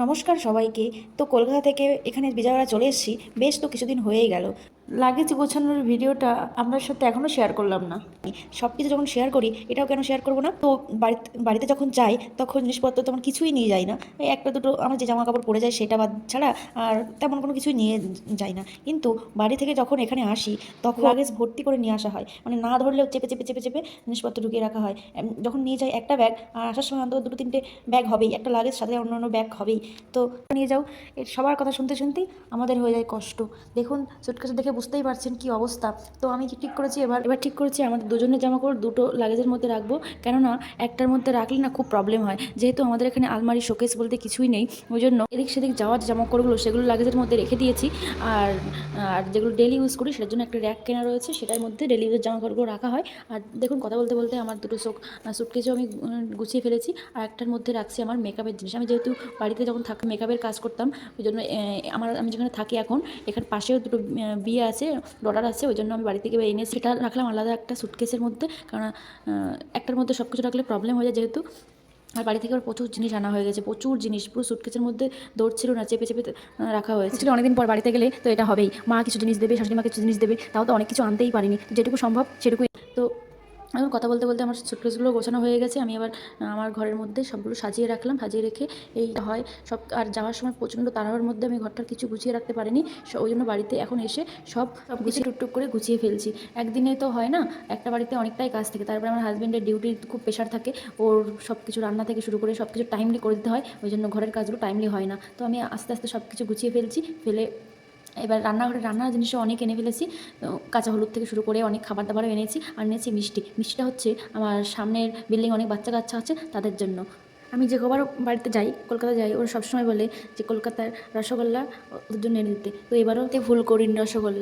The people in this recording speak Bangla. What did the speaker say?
নমস্কার সবাইকে। তো কলকাতা থেকে এখানে বিজয়ওয়াড়া চলে এসেছি। বেশ তো কিছুদিন হয়েই গেল। লাগেজ গোছানোর ভিডিওটা আপনার সাথে এখনও শেয়ার করলাম না। সব কিছু যখন শেয়ার করি, এটাও কেন শেয়ার করবো না? তো বাড়িতে বাড়িতে যখন যাই তখন জিনিসপত্র তেমন কিছুই নিয়ে যাই না। এই একটা দুটো আমার যে জামা কাপড় পরে যায় সেটা বাদ ছাড়া আর তেমন কোনো কিছুই নিয়ে যাই না। কিন্তু বাড়ি থেকে যখন এখানে আসি তখন লাগেজ ভর্তি করে নিয়ে আসা হয়, মানে না ধরলেও চেপে চেপে চেপে চেপে জিনিসপত্র ঢুকিয়ে রাখা হয়। যখন নিয়ে যাই একটা ব্যাগ, আর আসার সময় অন্তত দুটো তিনটে ব্যাগ হবেই, একটা লাগেজ সাথে অন্য ব্যাগ হবেই। তো নিয়ে যাও, এর সবার কথা শুনতে শুনতেই আমাদের হয়ে যায় কষ্ট। দেখুন সুটকেস দেখে বুঝতেই পারছেন কি অবস্থা। তো আমি ঠিক করেছি, এবার ঠিক করেছি আমাদের দুজনের জামা কাপড় দুটো লাগেজের মধ্যে রাখবো, কেননা একটার মধ্যে রাখলে না খুব প্রবলেম হয়। যেহেতু আমাদের এখানে আলমারি শোকেস বলতে কিছুই নেই, ওই জন্য এদিক সেদিক যাওয়ার যে জামা কাপড়গুলো সেগুলো লাগেজের মধ্যে রেখে দিয়েছি। আর আর যেগুলো ডেলি ইউজ করি সেটার জন্য একটা র্যাক কেনা রয়েছে, সেটার মধ্যে ডেলি ইউজের জামা কাপড়গুলো রাখা হয়। আর দেখুন কথা বলতে বলতে আমার দুটো সুটকেসও আমি গুছিয়ে ফেলেছি। আর একটার মধ্যে রাখছি আমার মেকআপের জিনিস। আমি যেহেতু বাড়িতে যখন মেকআপের কাজ করতাম, ওই জন্য আমি যেখানে থাকি এখন, এখানে পাশেও দুটো বিয়ে আছে, ডটার আছে, ওই জন্য আমি বাড়ি থেকে এনে সেটা রাখলাম আলাদা একটা সুটকেসের মধ্যে। কারণ একটার মধ্যে সব কিছু রাখলে প্রবলেম হয়ে যায় যেহেতু। আর বাড়ি থেকে আবার প্রচুর জিনিস আনা হয়ে গেছে, প্রচুর জিনিস পুরো সুটকেসের মধ্যে দৌড়ছিল না, চেপে চেপে রাখা হয়েছিল। অনেকদিন পর বাড়িতে গেলে তো এটা হবেই, মা কিছু জিনিস দেবে, শাশুড়ি মা কিছু জিনিস দেবে, তাও তো অনেক কিছু আনতেই পারিনি, তো যেটুকু সম্ভব সেটুকুই। তো এখন কথা বলতে বলতে আমার সুটকেসগুলো গোছানো হয়ে গেছে। আমি এবার আমার ঘরের মধ্যে সবগুলো সাজিয়ে রাখলাম, সাজিয়ে রেখে এই হয় সব। আর যাওয়ার সময় প্রচণ্ড তাড়াহুড়োর মধ্যে আমি ঘরটার কিছু গুছিয়ে রাখতে পারিনি, ওই জন্য বাড়িতে এখন এসে সব গুছিয়ে টুকটুক করে গুছিয়ে ফেলছি। একদিনে তো হয় না, একটা বাড়িতে অনেকটাই কাজ থাকে, তারপরে আমার হাজব্যান্ডের ডিউটির খুব প্রেশার থাকে, ওর সব কিছু রান্না থেকে শুরু করে সব কিছু টাইমলি করে দিতে হয়, ওই জন্য ঘরের কাজগুলো টাইমলি হয় না। তো আমি আস্তে আস্তে সব কিছু গুছিয়ে ফেলে এবার রান্নার জিনিসও অনেক এনে ফেলেছি। কাঁচা হলুদ থেকে শুরু করে অনেক খাবার দাবারও এনেছি, আর এনেছি মিষ্টিটা হচ্ছে আমার সামনের বিল্ডিং অনেক বাচ্চা কাচ্চা আছে তাদের জন্য। আমি যে কবার বাড়িতে যাই, কলকাতা যাই, ওরা সবসময় বলে যে কলকাতার রসগোল্লা ওদের জন্য এনে দিতে, তো এবারও ভুল করিনি রসগোল্লা।